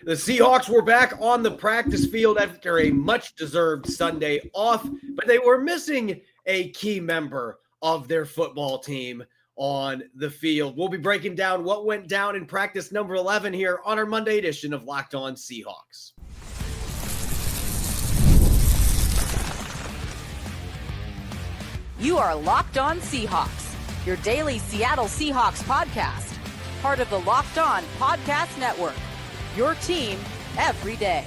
The Seahawks were back on the practice field after a much-deserved Sunday off, but they were missing a key member of their football team on the field. We'll be breaking down what went down in practice number 11 here on our Monday edition of Locked On Seahawks. You are Locked On Seahawks, your daily Seattle Seahawks podcast, part of the Locked On Podcast Network, your team every day.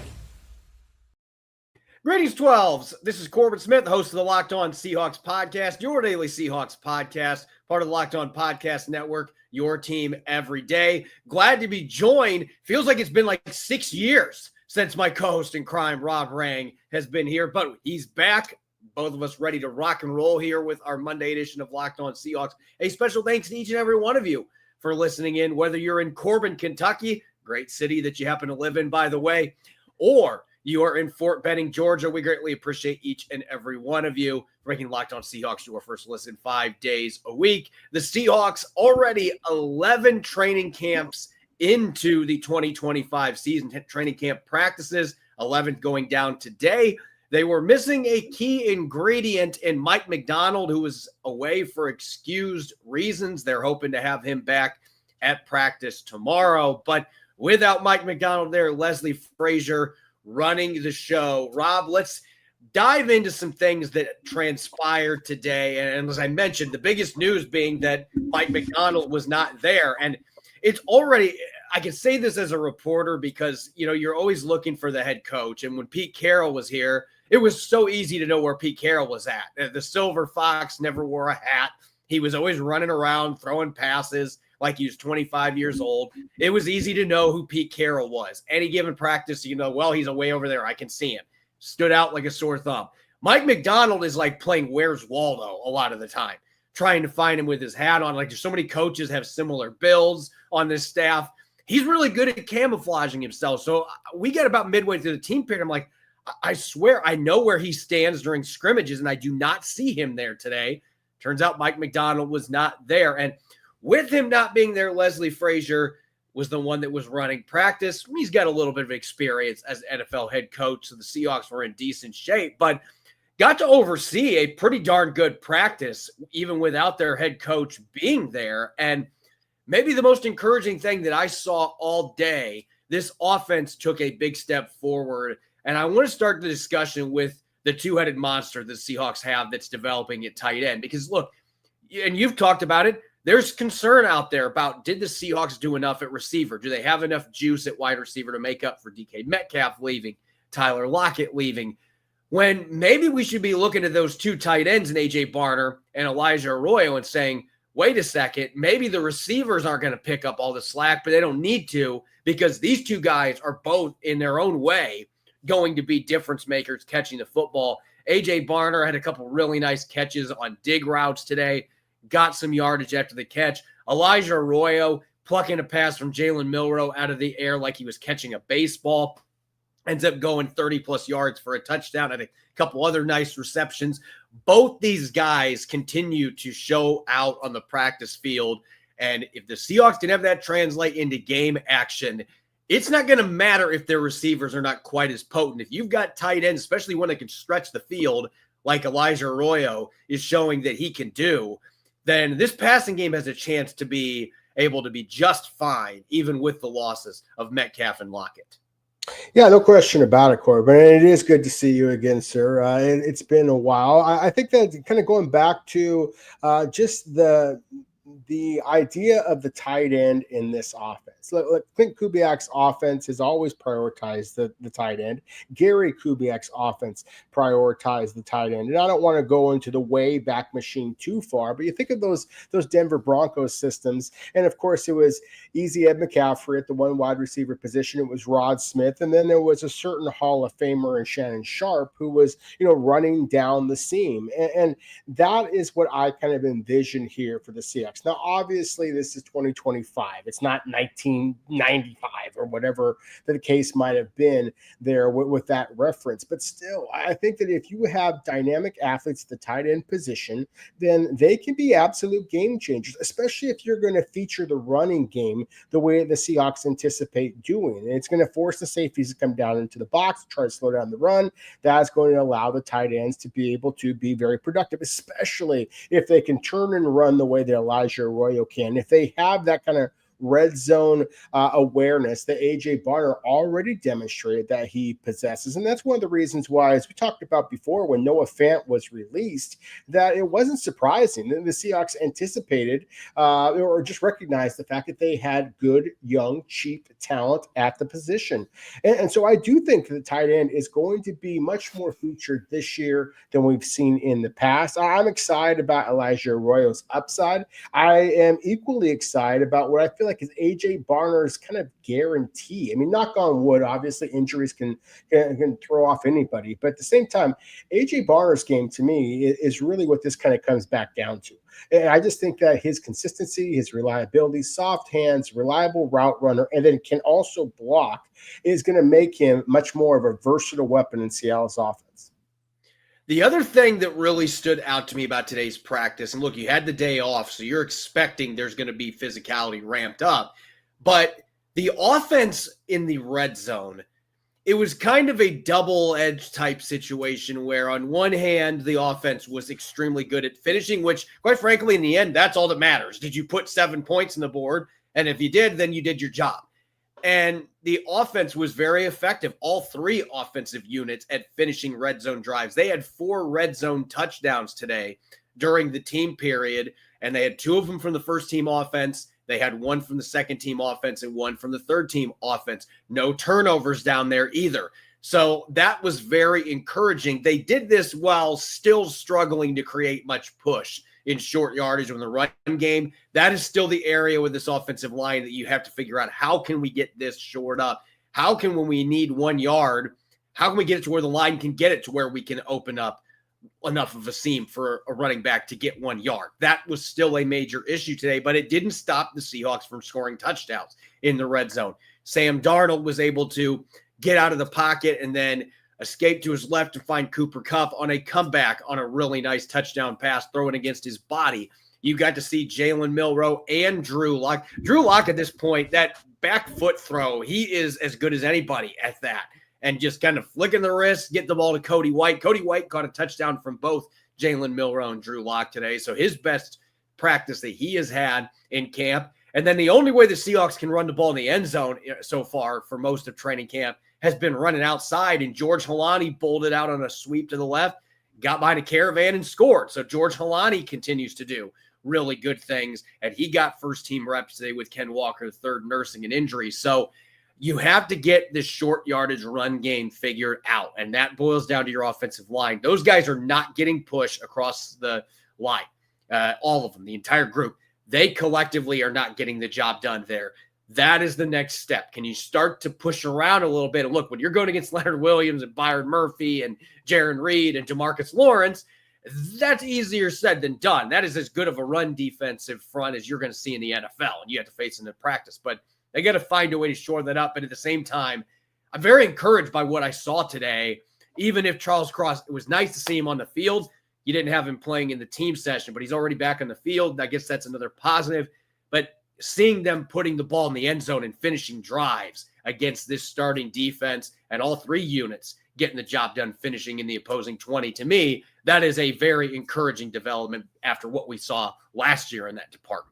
Greetings, 12s. This is Corbin Smith, the host of the Locked On Seahawks podcast, your daily Seahawks podcast, part of the Locked On Podcast Network, your team every day. Glad to be joined. Feels like it's been like 6 years since my co-host in crime, Rob Rang, has been here, but he's back. Both of us ready to rock and roll here with our Monday edition of Locked On Seahawks. A special thanks to each and every one of you for listening in, whether you're in Corbin, Kentucky, great city that you happen to live in, by the way, or you are in Fort Benning, Georgia. We greatly appreciate each and every one of you for making Locked On Seahawks your first listen 5 days a week. The Seahawks already 11 training camps into the 2025 season, training camp practices, 11th going down today. They were missing a key ingredient in Mike McDonald, who was away for excused reasons. They're hoping to have him back at practice tomorrow. But without Mike McDonald there, Leslie Frazier running the show. Rob, let's dive into some things that transpired today. And as I mentioned, the biggest news being that Mike McDonald was not there. And it's already, I can say this as a reporter because, you know, you're always looking for the head coach. And when Pete Carroll was here, it was so easy to know where Pete Carroll was at. The Silver Fox never wore a hat. He was always running around, throwing passes like he was 25 years old. It was easy to know who Pete Carroll was. Any given practice, you know, well, he's away over there. I can see him. Stood out like a sore thumb. Mike McDonald is like playing Where's Waldo a lot of the time, trying to find him with his hat on. Like there's so many coaches have similar builds on this staff. He's really good at camouflaging himself. So we get about midway through the team period. I'm like, I swear I know where he stands during scrimmages, and I do not see him there today. Turns out Mike McDonald was not there. And with him not being there, Leslie Frazier was the one that was running practice. He's got a little bit of experience as NFL head coach, so the Seahawks were in decent shape, but got to oversee a pretty darn good practice, even without their head coach being there. And maybe the most encouraging thing that I saw all day, this offense took a big step forward. And I want to start the discussion with the two-headed monster the Seahawks have that's developing at tight end. Because, look, and you've talked about it, there's concern out there about did the Seahawks do enough at receiver? Do they have enough juice at wide receiver to make up for DK Metcalf leaving, Tyler Lockett leaving? When maybe we should be looking at those two tight ends in A.J. Barner and Elijah Arroyo and saying, wait a second, maybe the receivers aren't going to pick up all the slack, but they don't need to because these two guys are both in their own way going to be difference makers catching the football. A.J. Barner had a couple really nice catches on dig routes today, got some yardage after the catch. Elijah Arroyo plucking a pass from Jalen Milroe out of the air like he was catching a baseball. Ends up going 30-plus yards for a touchdown. I think a couple other nice receptions. Both these guys continue to show out on the practice field. And if the Seahawks can have that translate into game action, it's not going to matter if their receivers are not quite as potent. If you've got tight ends, especially one that can stretch the field like Elijah Arroyo is showing that he can do, then this passing game has a chance to be able to be just fine, even with the losses of Metcalf and Lockett. Yeah, no question about it, Corbin. And it is good to see you again, sir. It's been a while. I think that kind of going back to just the idea of the tight end in this offense. Look, Clint Kubiak's offense has always prioritized the tight end. Gary Kubiak's offense prioritized the tight end. And I don't want to go into the way back machine too far, but you think of those Denver Broncos systems. And of course, it was Easy Ed McCaffrey at the one wide receiver position. It was Rod Smith. And then there was a certain Hall of Famer in Shannon Sharp who was, running down the seam. And that is what I kind of envision here for the Seahawks. Now, obviously, this is 2025. It's not 1995 or whatever the case might have been there with that reference. But still, I think that if you have dynamic athletes at the tight end position, then they can be absolute game changers, especially if you're going to feature the running game the way the Seahawks anticipate doing. And it's going to force the safeties to come down into the box, try to slow down the run. That's going to allow the tight ends to be able to be very productive, especially if they can turn and run the way that Elijah Arroyo can. If they have that kind of red zone awareness that A.J. Barner already demonstrated that he possesses. And that's one of the reasons why, as we talked about before, when Noah Fant was released, that it wasn't surprising that the Seahawks anticipated or just recognized the fact that they had good, young, cheap talent at the position. And so I do think the tight end is going to be much more featured this year than we've seen in the past. I'm excited about Elijah Arroyo's upside. I am equally excited about what I feel like is A.J. Barner's kind of guarantee. I mean, knock on wood, obviously injuries can throw off anybody. But at the same time, A.J. Barner's game to me is really what this kind of comes back down to. And I just think that his consistency, his reliability, soft hands, reliable route runner, and then can also block is going to make him much more of a versatile weapon in Seattle's offense. The other thing that really stood out to me about today's practice, and look, you had the day off, so you're expecting there's going to be physicality ramped up, but the offense in the red zone, it was kind of a double-edged type situation where on one hand, the offense was extremely good at finishing, which quite frankly, in the end, that's all that matters. Did you put 7 points on the board? And if you did, then you did your job. And the offense was very effective. All three offensive units at finishing red zone drives. They had 4 red zone touchdowns today during the team period, and they had 2 of them from the first team offense. They had 1 from the second team offense and 1 from the third team offense. No turnovers down there either. So that was very encouraging. They did this while still struggling to create much push in short yardage on the run game. That is still the area with this offensive line that you have to figure out, how can we get this shored up? How can, when we need 1 yard, how can we get it to where the line can get it to where we can open up enough of a seam for a running back to get 1 yard? That was still a major issue today, but it didn't stop the Seahawks from scoring touchdowns in the red zone. Sam Darnold was able to get out of the pocket and then escape to his left to find Cooper Kupp on a comeback on a really nice touchdown pass, throwing against his body. You got to see Jalen Milroe and Drew Lock. Drew Lock at this point, that back foot throw, he is as good as anybody at that. And just kind of flicking the wrist, get the ball to Cody White. Cody White caught a touchdown from both Jalen Milroe and Drew Lock today. So his best practice that he has had in camp. And then the only way the Seahawks can run the ball in the end zone so far for most of training camp has been running outside. And George Holani bolted out on a sweep to the left, got behind a caravan and scored. So George Holani continues to do really good things. And he got first team reps today with Ken Walker III nursing an injury. So you have to get this short yardage run game figured out. And that boils down to your offensive line. Those guys are not getting push across the line. All of them, the entire group. They collectively are not getting the job done there. That is the next step. Can you start to push around a little bit? And look, when you're going against Leonard Williams and Byron Murphy and Jaron Reed and Jamarcus Lawrence, that's easier said than done. That is as good of a run defensive front as you're going to see in the NFL, and you have to face them in practice. But they got to find a way to shore that up. And at the same time, I'm very encouraged by what I saw today. Even if Charles Cross, it was nice to see him on the field. You didn't have him playing in the team session, but he's already back on the field. I guess that's another positive. But seeing them putting the ball in the end zone and finishing drives against this starting defense and all 3 units getting the job done, finishing in the opposing 20, to me, that is a very encouraging development after what we saw last year in that department.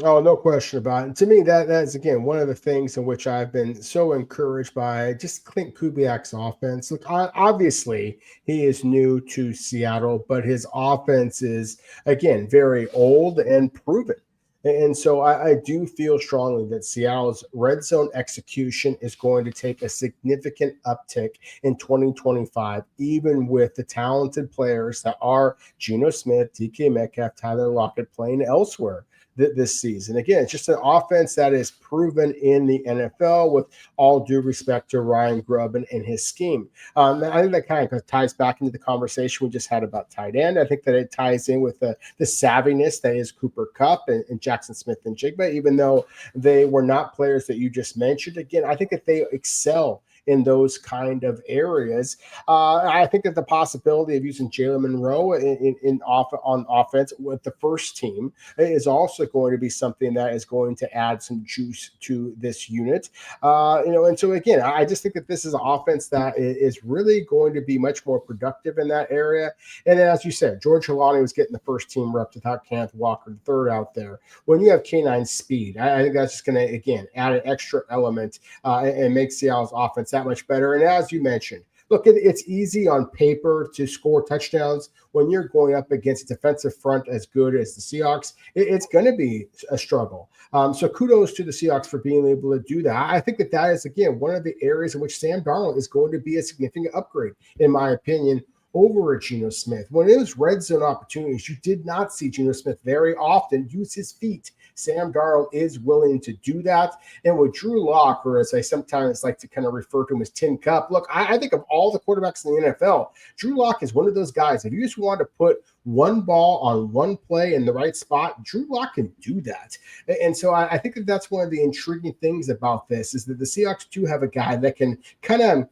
Oh, no question about it. And to me, that's, again, one of the things in which I've been so encouraged by just Clint Kubiak's offense. Look, obviously, he is new to Seattle, but his offense is, again, very old and proven. And so I do feel strongly that Seattle's red zone execution is going to take a significant uptick in 2025, even with the talented players that are Geno Smith, DK Metcalf, Tyler Lockett playing elsewhere this season. Again, it's just an offense that is proven in the NFL, with all due respect to Ryan Grubb and his scheme. I think that kind of ties back into the conversation we just had about tight end. I think that it ties in with the savviness that is Cooper Kupp and Jackson Smith and Jigba, even though they were not players that you just mentioned. Again, I think that they excel in those kind of areas. I think that the possibility of using Jalen Monroe on offense with the first team is also going to be something that is going to add some juice to this unit. And so again, I just think that this is an offense that is really going to be much more productive in that area. And as you said, George Holani was getting the first team reps without Kenneth Walker III out there. When you have canine speed, I think that's just going to, again, add an extra element and make Seattle's offense that much better. And as you mentioned, look, it's easy on paper to score touchdowns when you're going up against a defensive front as good as the Seahawks. It's going to be a struggle. So kudos to the Seahawks for being able to do that. I think that is, again, one of the areas in which Sam Darnold is going to be a significant upgrade, in my opinion, over a Geno Smith. When it was red zone opportunities, you did not see Geno Smith very often use his feet. Sam Darnold is willing to do that. And with Drew Lock, or as I sometimes like to kind of refer to him as Tin Cup, look, I think of all the quarterbacks in the NFL, Drew Lock is one of those guys. If you just want to put one ball on one play in the right spot, Drew Lock can do that. And so I think that that's one of the intriguing things about this, is that the Seahawks do have a guy that can kind of,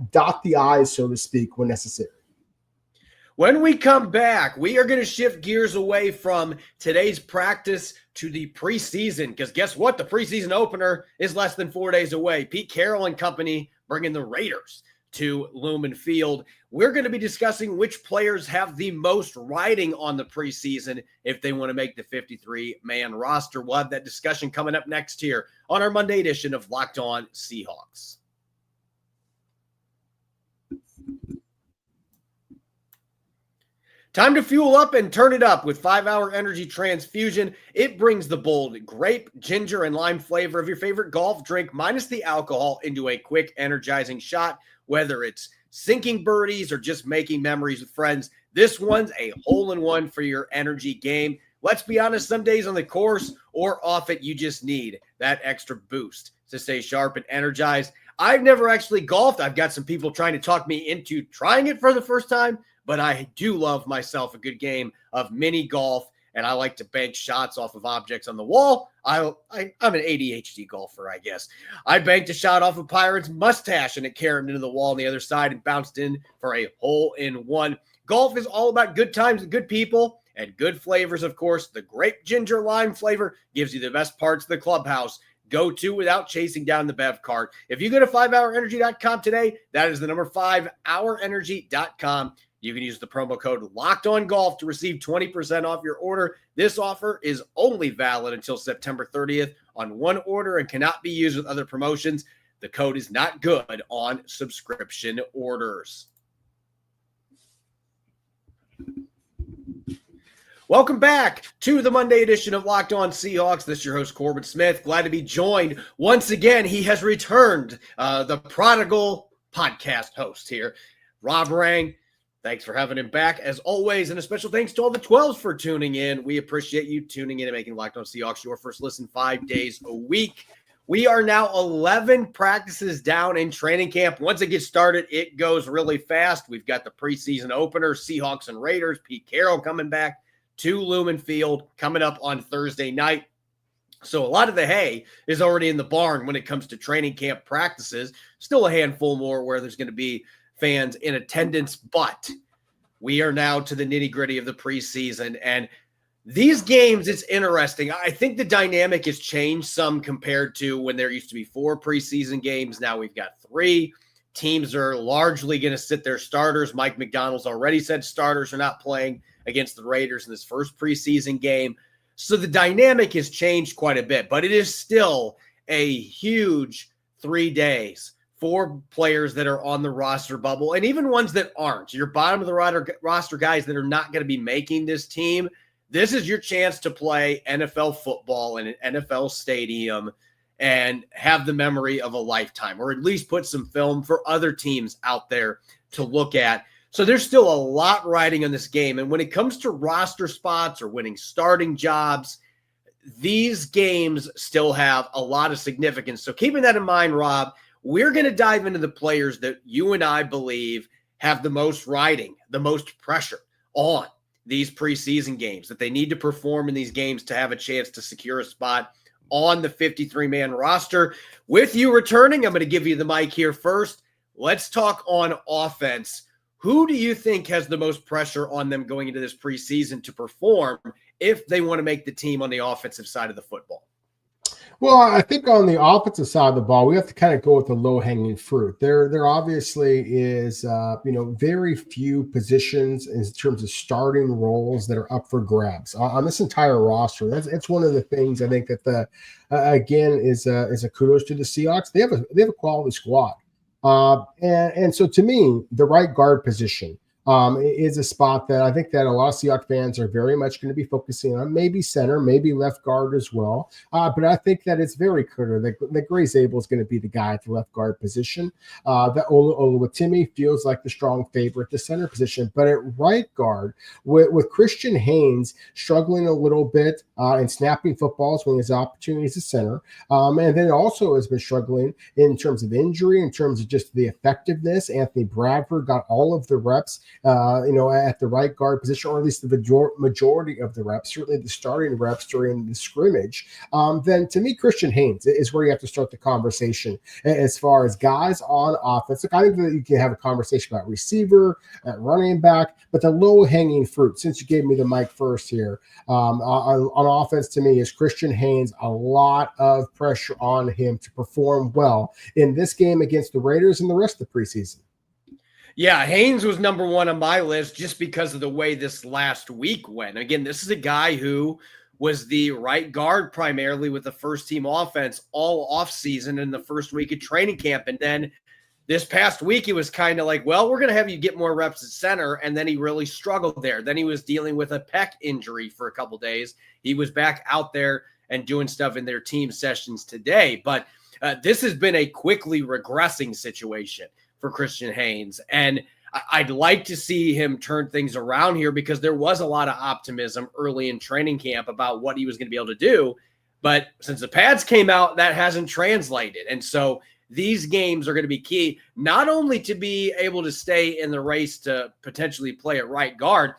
dot the I's, so to speak, when necessary. When we come back, we are going to shift gears away from today's practice to the preseason, because guess what? The preseason opener is less than 4 days away. Pete Carroll and company bringing the Raiders to Lumen Field. We're going to be discussing which players have the most riding on the preseason if they want to make the 53-man roster. We'll have that discussion coming up next here on our Monday edition of Locked On Seahawks. Time to fuel up and turn it up with 5-Hour Energy Transfusion. It brings the bold grape, ginger, and lime flavor of your favorite golf drink minus the alcohol into a quick, energizing shot. Whether it's sinking birdies or just making memories with friends, this one's a hole-in-one for your energy game. Let's be honest, some days on the course or off it, you just need that extra boost to stay sharp and energized. I've never actually golfed. I've got some people trying to talk me into trying it for the first time, but I do love myself a good game of mini golf, and I like to bank shots off of objects on the wall. I'm an ADHD golfer, I guess. I banked a shot off a Pirate's mustache, and it carried into the wall on the other side and bounced in for a hole-in-one. Golf is all about good times and good people and good flavors, of course. The grape ginger lime flavor gives you the best parts of the clubhouse. Go to without chasing down the Bev cart. If you go to 5hourenergy.com today, that is the number 5hourenergy.com. You can use the promo code LOCKEDONGOLF to receive 20% off your order. This offer is only valid until September 30th on one order and cannot be used with other promotions. The code is not good on subscription orders. Welcome back to the Monday edition of Locked On Seahawks. This is your host, Corbin Smith. Glad to be joined once again. He has returned, the prodigal podcast host here, Rob Rang. Thanks for having him back, as always, and a special thanks to all the 12s for tuning in. We appreciate you tuning in and making Locked On Seahawks your first listen 5 days a week. We are now 11 practices down in training camp. Once it gets started, it goes really fast. We've got the preseason opener, Seahawks and Raiders. Pete Carroll coming back to Lumen Field coming up on Thursday night. So a lot of the hay is already in the barn when it comes to training camp practices. Still a handful more where there's going to be fans in attendance, but we are now to the nitty-gritty of the preseason. And these games, it's interesting. I think the dynamic has changed some compared to when there used to be 4 preseason games. Now we've got 3. Teams are largely going to sit their starters. Mike McDonald's already said starters are not playing against the Raiders in this first preseason game. So the dynamic has changed quite a bit, but it is still a huge 3 days for players that are on the roster bubble, and even ones that aren't. Your bottom of the roster guys that are not going to be making this team. This is your chance to play NFL football in an NFL stadium and have the memory of a lifetime, or at least put some film for other teams out there to look at. So there's still a lot riding on this game. And when it comes to roster spots or winning starting jobs, these games still have a lot of significance. So keeping that in mind, Rob, we're going to dive into the players that you and I believe have the most riding, the most pressure on these preseason games, that they need to perform in these games to have a chance to secure a spot on the 53-man roster. With you returning, I'm going to give you the mic here first. Let's talk on offense. Who do you think has the most pressure on them going into this preseason to perform if they want to make the team on the offensive side of the football? Well, I think on the offensive side of the ball, we have to kind of go with the low-hanging fruit. There obviously is, very few positions in terms of starting roles that are up for grabs on this entire roster. That's one of the things I think that again is a kudos to the Seahawks. They have a quality squad, and so to me, the right guard position is a spot that I think that a lot of Seahawks fans are very much going to be focusing on, maybe center, maybe left guard as well. But I think that it's very clear that Gray Zabel is going to be the guy at the left guard position. That Oluwatimi feels like the strong favorite at the center position. But at right guard, with Christian Haynes struggling a little bit and snapping footballs when his opportunities at center, and then also has been struggling in terms of injury, in terms of just the effectiveness. Anthony Bradford got all of the reps at the right guard position, or at least the majority of the reps, certainly the starting reps during the scrimmage, then to me, Christian Haynes is where you have to start the conversation as far as guys on offense. Look, I think that you can have a conversation about receiver, at running back, but the low-hanging fruit, since you gave me the mic first here, on offense to me is Christian Haynes. A lot of pressure on him to perform well in this game against the Raiders and the rest of the preseason. Yeah, Haynes was number one on my list just because of the way this last week went. Again, this is a guy who was the right guard primarily with the first team offense all offseason in the first week of training camp. And then this past week, it was kind of like, well, we're going to have you get more reps at center. And then he really struggled there. Then he was dealing with a pec injury for a couple days. He was back out there and doing stuff in their team sessions today. But this has been a quickly regressing situation for Christian Haynes. And I'd like to see him turn things around here because there was a lot of optimism early in training camp about what he was going to be able to do. But since the pads came out, that hasn't translated. And so these games are going to be key, not only to be able to stay in the race to potentially play at right guard.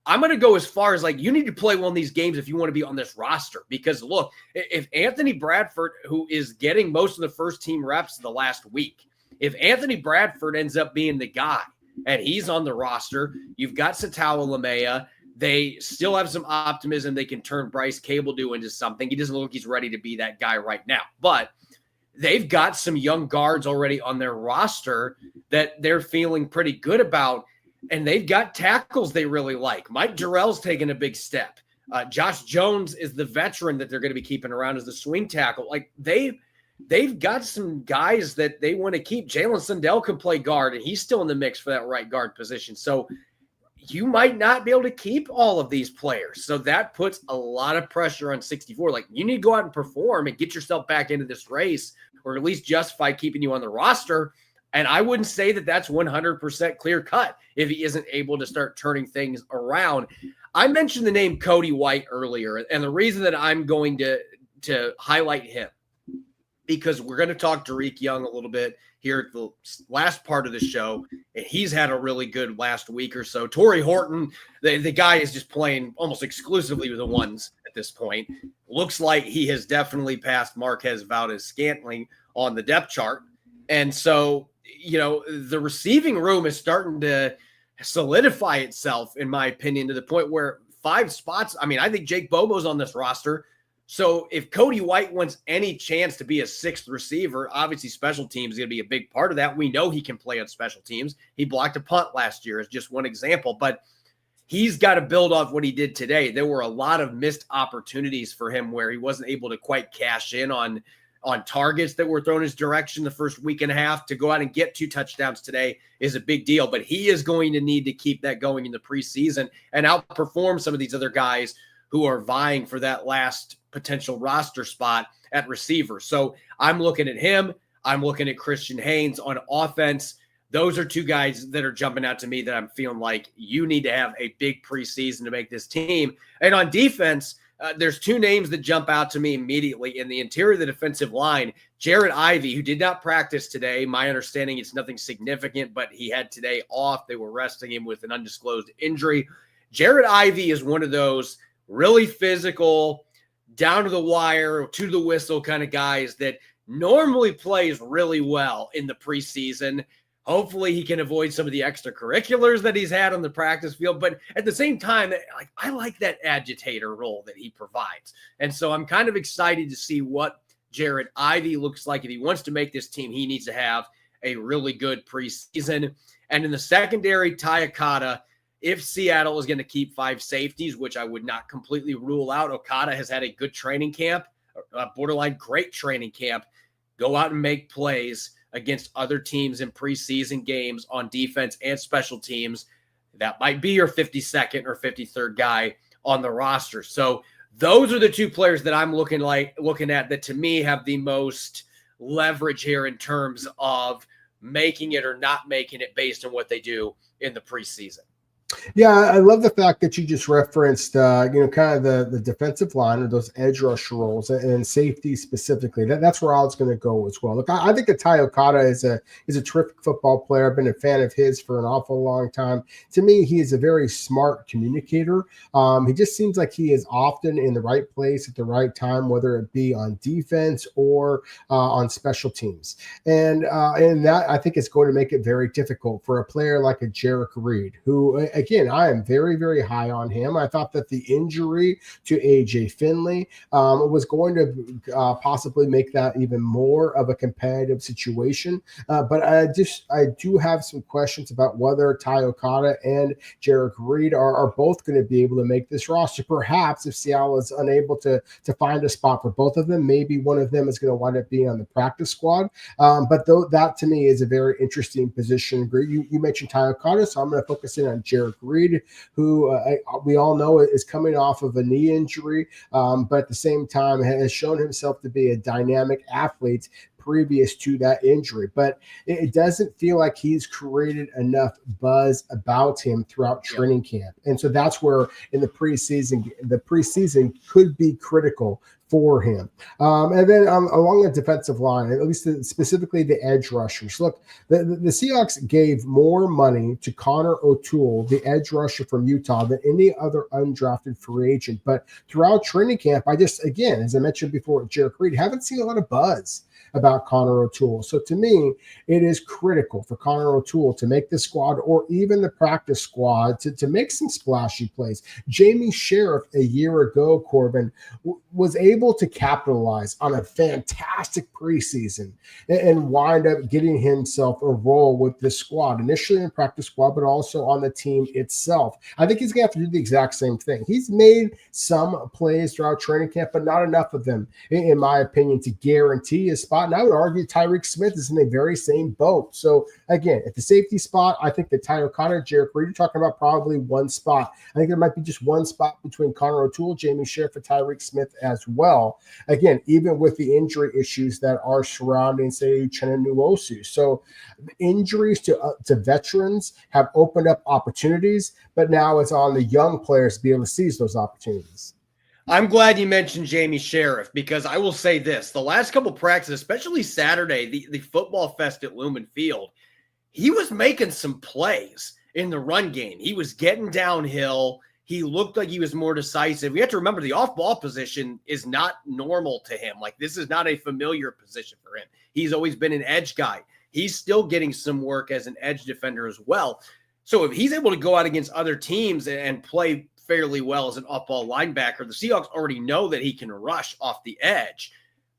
I'm going to go as far as you need to play one of these games if you want to be on this roster, because look, if Anthony Bradford, who is getting most of the first team reps the last week, if Anthony Bradford ends up being the guy and he's on the roster, you've got Satawa Lamea. They still have some optimism they can turn Bryce Cable into something. He doesn't look like he's ready to be that guy right now. But they've got some young guards already on their roster that they're feeling pretty good about. And they've got tackles they really like. Mike Jarrell's taking a big step. Josh Jones is the veteran that they're going to be keeping around as the swing tackle. They've got some guys that they want to keep. Jalen Sundell can play guard, and he's still in the mix for that right guard position. So you might not be able to keep all of these players. So that puts a lot of pressure on 64. You need to go out and perform and get yourself back into this race, or at least justify keeping you on the roster. And I wouldn't say that that's 100% clear cut if he isn't able to start turning things around. I mentioned the name Cody White earlier, and the reason that I'm going to highlight him, because we're going to talk Dareke Young a little bit here at the last part of the show, and he's had a really good last week or so. Torrey Horton, the guy is just playing almost exclusively with the ones at this point. Looks like he has definitely passed Marquez Valdez-Scantling on the depth chart. And so, the receiving room is starting to solidify itself, in my opinion, to the point where 5 spots, I think Jake Bobo's on this roster. So if Cody White wants any chance to be a 6th receiver, obviously special teams is going to be a big part of that. We know he can play on special teams. He blocked a punt last year as just one example, but he's got to build off what he did today. There were a lot of missed opportunities for him where he wasn't able to quite cash in on targets that were thrown his direction the first week and a half. To go out and get 2 touchdowns today is a big deal, but he is going to need to keep that going in the preseason and outperform some of these other guys who are vying for that last potential roster spot at receiver. So I'm looking at him. I'm looking at Christian Haynes on offense. Those are 2 guys that are jumping out to me that I'm feeling like you need to have a big preseason to make this team. And on defense, there's two names that jump out to me immediately in the interior of the defensive line. Jared Ivey, who did not practice today. My understanding, it's nothing significant, but he had today off. They were resting him with an undisclosed injury. Jared Ivey is one of those really physical, down to the wire, to the whistle kind of guys that normally plays really well in the preseason. Hopefully he can avoid some of the extracurriculars that he's had on the practice field. But at the same time, I like that agitator role that he provides. And so I'm kind of excited to see what Jared Ivey looks like. If he wants to make this team, he needs to have a really good preseason. And in the secondary, Ty Okada, if Seattle is going to keep 5 safeties, which I would not completely rule out, Okada has had a good training camp, borderline great training camp. Go out and make plays against other teams in preseason games on defense and special teams. That might be your 52nd or 53rd guy on the roster. So those are the two players that I'm looking at that to me have the most leverage here in terms of making it or not making it based on what they do in the preseason. Yeah, I love the fact that you just referenced, kind of the defensive line or those edge rush roles and safety specifically. That's where I was going to go as well. Look, I think that Ty Okada is a terrific football player. I've been a fan of his for an awful long time. To me, he is a very smart communicator. He just seems like he is often in the right place at the right time, whether it be on defense or on special teams. And that, I think, is going to make it very difficult for a player like a Dareke Reed, who, again, I am very, very high on him. I thought that the injury to AJ Finley was going to possibly make that even more of a competitive situation. But I do have some questions about whether Ty Okada and Dareke Reed are both going to be able to make this roster. Perhaps if Seattle is unable to find a spot for both of them, maybe one of them is going to wind up being on the practice squad. But that to me is a very interesting position. You mentioned Ty Okada, so I'm going to focus in on Dareke Reed, who we all know is coming off of a knee injury, but at the same time has shown himself to be a dynamic athlete previous to that injury. But it doesn't feel like he's created enough buzz about him throughout training camp. And so that's where in the preseason could be critical for him. And then along the defensive line, at least specifically the edge rushers. Look, the Seahawks gave more money to Connor O'Toole, the edge rusher from Utah, than any other undrafted free agent. But throughout training camp, again, as I mentioned before, Dareke Reed, haven't seen a lot of buzz about Connor O'Toole. So to me, it is critical for Connor O'Toole to make the squad or even the practice squad to make some splashy plays. Jamie Sheriff a year ago, Corbin, was able to capitalize on a fantastic preseason and wind up getting himself a role with this squad, initially in practice squad, but also on the team itself. I think he's going to have to do the exact same thing. He's made some plays throughout training camp, but not enough of them, in my opinion, to guarantee a spot. And I would argue Tyreek Smith is in the very same boat. So again, at the safety spot, I think that Ty Okada, Dareke Reed, you're talking about probably one spot. I think there might be just one spot between Connor O'Toole, Jamie Sheriff, and Tyreek Smith as well. Again, even with the injury issues that are surrounding, say, Uchenna Nwosu. So injuries to veterans have opened up opportunities, but now it's on the young players to be able to seize those opportunities. I'm glad you mentioned Jamie Sheriff, because I will say this. The last couple practices, especially Saturday, the football fest at Lumen Field, he was making some plays in the run game. He was getting downhill. He looked like he was more decisive. We have to remember the off-ball position is not normal to him. Like, this is not a familiar position for him. He's always been an edge guy. He's still getting some work as an edge defender as well. So if he's able to go out against other teams and play fairly well as an off-ball linebacker, the Seahawks already know that he can rush off the edge.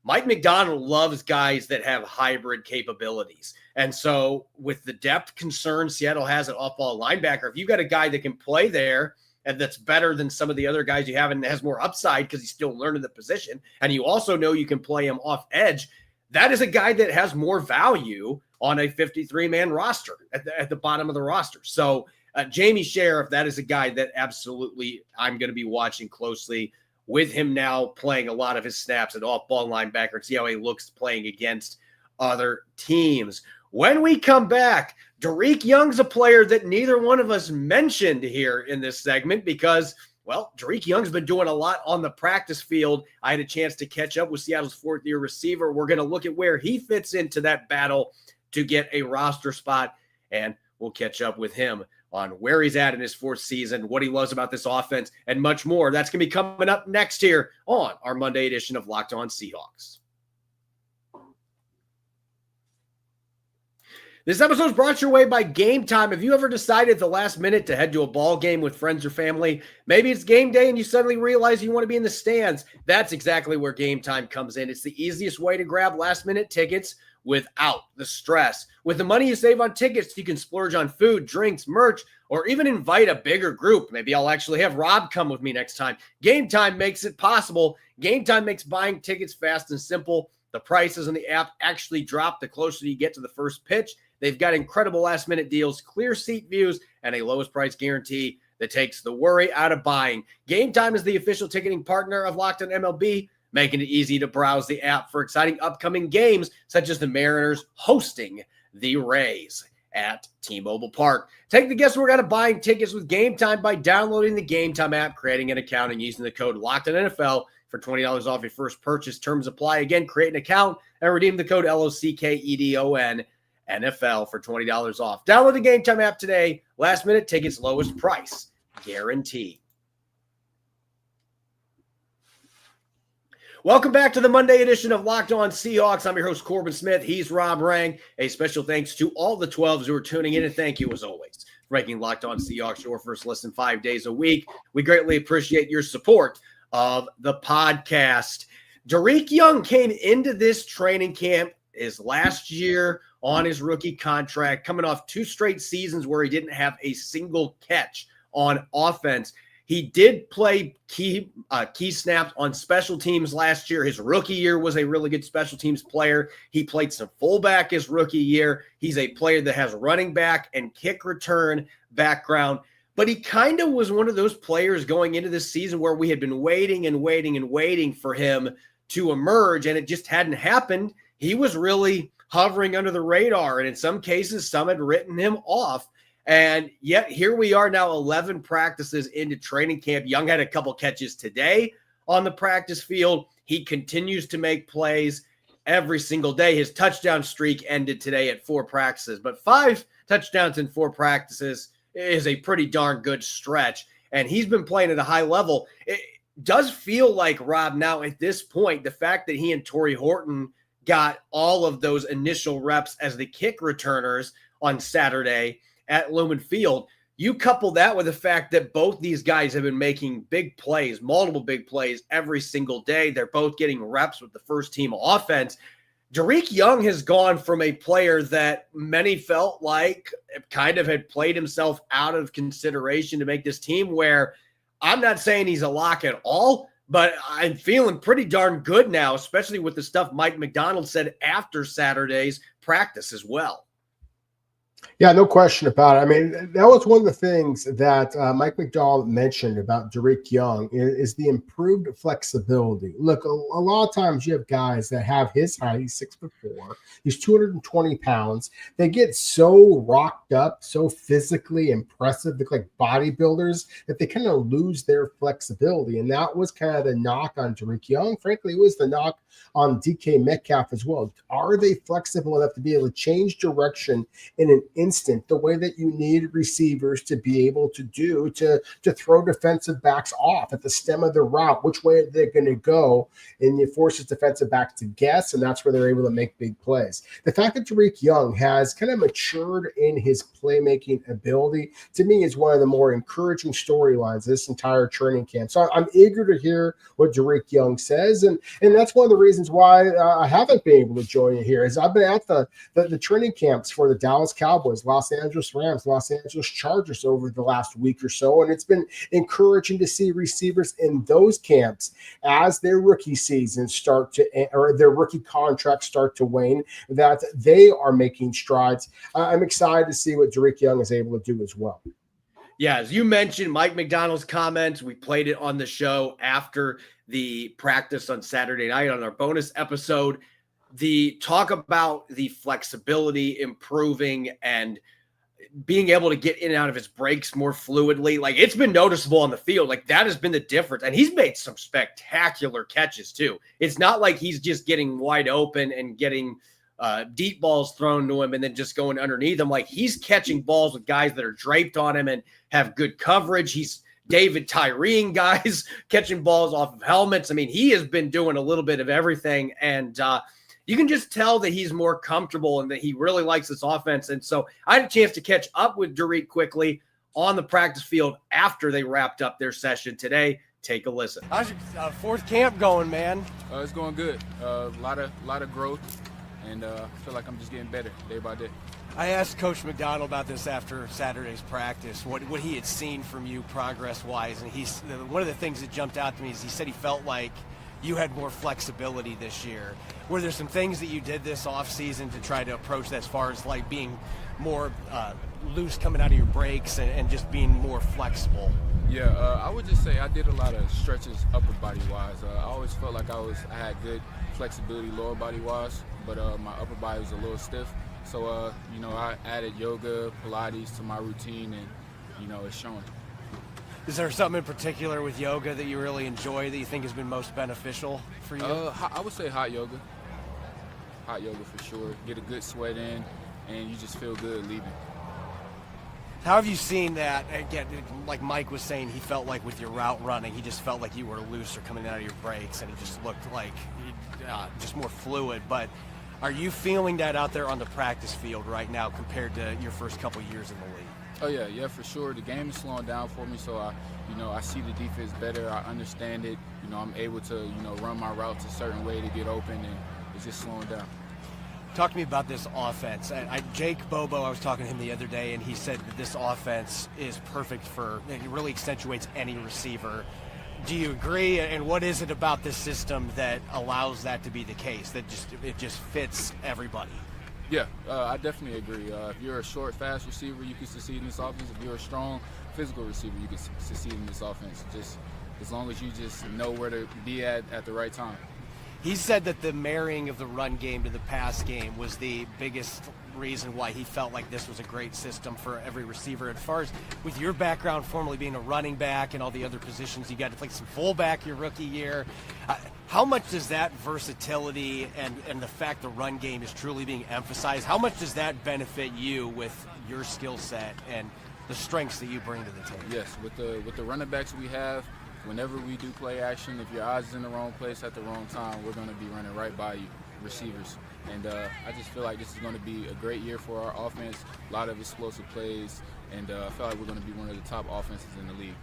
Mike McDonald loves guys that have hybrid capabilities. And so with the depth concern Seattle has at off-ball linebacker, if you've got a guy that can play there and that's better than some of the other guys you have and has more upside because he's still learning the position, and you also know you can play him off edge, that is a guy that has more value on a 53-man roster at the bottom of the roster. So Jamie Sheriff, that is a guy that absolutely I'm going to be watching closely with him now playing a lot of his snaps at off-ball linebacker and see how he looks playing against other teams. When we come back, Dareke Young's a player that neither one of us mentioned here in this segment because, Well, Dareke Young's been doing a lot on the practice field. I had a chance to catch up with Seattle's fourth-year receiver. We're going to look at where he fits into that battle to get a roster spot, and we'll catch up with him on where he's at in his fourth season, what he loves about this offense, and much more. That's going to be coming up next here on our Monday edition of Locked On Seahawks. This episode is brought your way by Game Time. Have you ever decided at the last minute to head to a ball game with friends or family? Maybe it's game day and you suddenly realize you want to be in the stands. That's exactly where Game Time comes in. It's the easiest way to grab last-minute tickets without the stress. With the money you save on tickets, you can splurge on food, drinks, merch, or even invite a bigger group. Maybe I'll actually have Rob come with me next time. Game Time makes it possible. Game Time makes buying tickets fast and simple. The prices on the app actually drop the closer you get to the first pitch. They've got incredible last-minute deals, clear seat views, and a lowest price guarantee that takes the worry out of buying. Game Time is the official ticketing partner of Locked On MLB, making it easy to browse the app for exciting upcoming games, such as the Mariners hosting the Rays at T-Mobile Park. Take the guesswork out of buying tickets with Game Time by downloading the Game Time app, creating an account, and using the code LOCKEDONNFL for $20 off your first purchase. Terms apply. Again, create an account and redeem the code LOCKEDON. NFL for $20 off. Download the Game Time app today. Last minute tickets, lowest price guarantee. Welcome back to the Monday edition of Locked On Seahawks. I'm your host, Corbin Smith. He's Rob Rang. A special thanks to all the 12s who are tuning in, and thank you, as always, for making Locked On Seahawks your first listen 5 days a week. We greatly appreciate your support of the podcast. Dareke Young came into this training camp his last year on his rookie contract, coming off 2 straight seasons where he didn't have a single catch on offense. He did play key snaps on special teams last year. His rookie year was a really good special teams player. He played some fullback his rookie year. He's a player that has running back and kick return background. But he kind of was one of those players going into this season where we had been waiting for him to emerge, and it just hadn't happened. He was really hovering under the radar, and in some cases, some had written him off. And yet here we are now 11 practices into training camp. Young had a couple catches today on the practice field. He continues to make plays every single day. His touchdown streak ended today at 4 practices, but 5 touchdowns in 4 practices is a pretty darn good stretch. And he's been playing at a high level. It does feel like, Rob, now at this point, the fact that he and Torrey Horton got all of those initial reps as the kick returners on Saturday at Lumen Field. You couple that with the fact that both these guys have been making big plays, multiple big plays every single day. They're both getting reps with the first team offense. Dareke Young has gone from a player that many felt like kind of had played himself out of consideration to make this team, where I'm not saying he's a lock at all, but I'm feeling pretty darn good now, especially with the stuff Mike Macdonald said after Saturday's practice as well. Yeah, no question about it. I mean, that was one of the things that Mike Macdonald mentioned about Dareke Young is the improved flexibility. Look, a lot of times you have guys that have his height. He's 6'4". He's 220 pounds. They get so rocked up, so physically impressive, look like bodybuilders, that they kind of lose their flexibility. And that was kind of the knock on Dareke Young. Frankly, it was the knock on DK Metcalf as well. Are they flexible enough to be able to change direction in an instant, the way that you need receivers to be able to do to throw defensive backs off at the stem of the route, which way are they going to go? And it forces defensive backs to guess, and that's where they're able to make big plays. The fact that Dareke Young has kind of matured in his playmaking ability, to me, is one of the more encouraging storylines this entire training camp. So I'm eager to hear what Dareke Young says, and that's one of the reasons why I haven't been able to join you here, is I've been at the training camps for the Dallas Cowboys, Los Angeles Rams, Los Angeles Chargers over the last week or so, and it's been encouraging to see receivers in those camps as their rookie seasons start to, or their rookie contracts start to wane, that they are making strides. I'm excited to see what Dareke Young is able to do as well. Yeah, as you mentioned, Mike Macdonald's comments, we played it on the show after the practice on Saturday night on our bonus episode. The talk about the flexibility improving and being able to get in and out of his breaks more fluidly. Like, it's been noticeable on the field. Like, that has been the difference. And he's made some spectacular catches too. It's not like he's just getting wide open and getting deep balls thrown to him and then just going underneath him. Like, he's catching balls with guys that are draped on him and have good coverage. He's David Tyree guys catching balls off of helmets. I mean, he has been doing a little bit of everything. And you can just tell that he's more comfortable and that he really likes this offense. And so I had a chance to catch up with Dareke quickly on the practice field after they wrapped up their session today. Take a listen. How's your fourth camp going, man? It's going good. A lot of growth, and I feel like I'm just getting better day by day. I asked Coach McDonald about this after Saturday's practice, what he had seen from you progress-wise, and one of the things that jumped out to me is he said he felt like you had more flexibility this year. Were there some things that you did this offseason to try to approach that as far as like being more loose coming out of your breaks and just being more flexible? Yeah, I would just say I did a lot of stretches upper body-wise. I always felt like I had good flexibility lower body-wise, but my upper body was a little stiff. So, I added yoga, Pilates to my routine, and, it's showing. Is there something in particular with yoga that you really enjoy that you think has been most beneficial for you? I would say hot yoga. Hot yoga for sure. Get a good sweat in, and you just feel good leaving. How have you seen that? Again, like Mike was saying, he felt like with your route running, he just felt like you were looser coming out of your breaks, and it just looked like just more fluid. But are you feeling that out there on the practice field right now compared to your first couple years in the league? Oh yeah, for sure. The game is slowing down for me, so I see the defense better. I understand it. I'm able to, run my routes a certain way to get open, and it's just slowing down. Talk to me about this offense. Jake Bobo, I was talking to him the other day, and he said that this offense is perfect it really accentuates any receiver. Do you agree? And what is it about this system that allows that to be the case, that it just fits everybody? Yeah, I definitely agree. If you're a short, fast receiver, you can succeed in this offense. If you're a strong, physical receiver, you can succeed in this offense. Just as long as you just know where to be at the right time. He said that the marrying of the run game to the pass game was the biggest reason why he felt like this was a great system for every receiver. As far as with your background, formerly being a running back and all the other positions, you got to play some fullback your rookie year. How much does that versatility and the fact the run game is truly being emphasized, how much does that benefit you with your skill set and the strengths that you bring to the table? Yes, with the running backs we have, whenever we do play action, if your eyes is in the wrong place at the wrong time, we're going to be running right by you, receivers. And I just feel like this is going to be a great year for our offense, a lot of explosive plays, and I feel like we're going to be one of the top offenses in the league.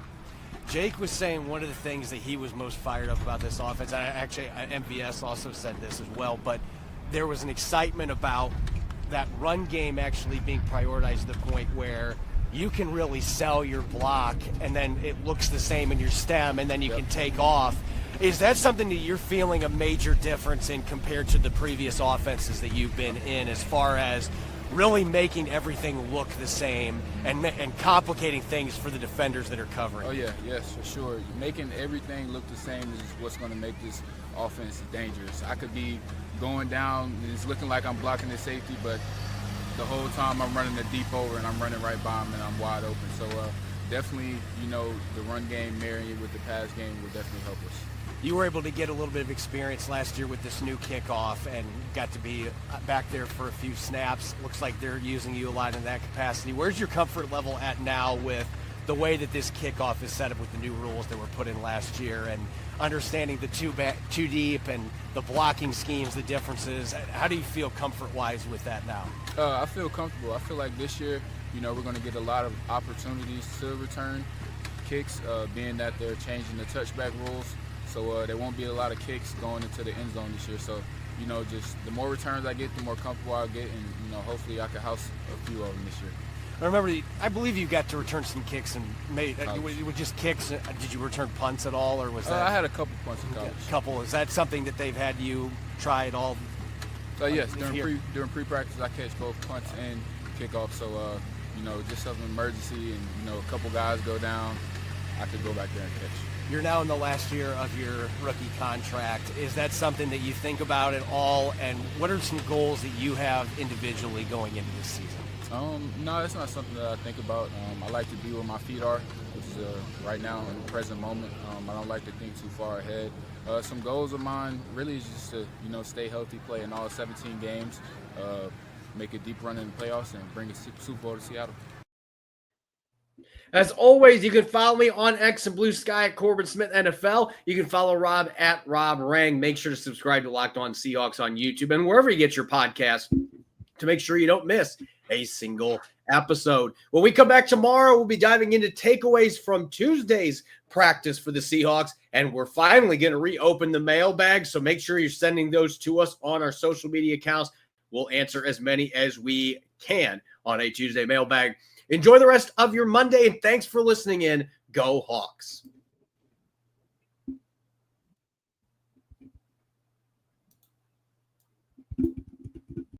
Jake was saying one of the things that he was most fired up about this offense, MVS also said this as well, but there was an excitement about that run game actually being prioritized to the point where you can really sell your block and then it looks the same in your stem and then you can take off. Is that something that you're feeling a major difference in compared to the previous offenses that you've been in as far as really making everything look the same and complicating things for the defenders that are covering? Oh yeah, yes, for sure. Making everything look the same is what's going to make this offense dangerous. I could be going down and it's looking like I'm blocking the safety, but the whole time I'm running a deep over and I'm running right by him and I'm wide open. So definitely, the run game marrying it with the pass game will definitely help us. You were able to get a little bit of experience last year with this new kickoff and got to be back there for a few snaps. Looks like they're using you a lot in that capacity. Where's your comfort level at now with the way that this kickoff is set up with the new rules that were put in last year and understanding the two deep and the blocking schemes, the differences? How do you feel comfort-wise with that now? I feel comfortable. I feel like this year, we're going to get a lot of opportunities to return kicks, being that they're changing the touchback rules. So there won't be a lot of kicks going into the end zone this year. So, just the more returns I get, the more comfortable I'll get. And, hopefully I can house a few of them this year. I believe you got to return some kicks and with just kicks. Did you return punts at all, or was that? I had a couple punts in college. A couple. Is that something that they've had you try at all? Yes, during pre-practice I catch both punts and kickoffs. So, just some emergency and, a couple guys go down, I could go back there and catch. You're now in the last year of your rookie contract. Is that something that you think about at all? And what are some goals that you have individually going into this season? No, it's not something that I think about. I like to be where my feet are, which is right now in the present moment. I don't like to think too far ahead. Some goals of mine really is just to, stay healthy, play in all 17 games, make a deep run in the playoffs, and bring a Super Bowl to Seattle. As always, you can follow me on X and Blue Sky at Corbin Smith NFL. You can follow Rob at Rob Rang. Make sure to subscribe to Locked On Seahawks on YouTube and wherever you get your podcast to make sure you don't miss a single episode. When we come back tomorrow, we'll be diving into takeaways from Tuesday's practice for the Seahawks, and we're finally going to reopen the mailbag, so make sure you're sending those to us on our social media accounts. We'll answer as many as we can on a Tuesday mailbag. Enjoy the rest of your Monday, and thanks for listening in. Go Hawks.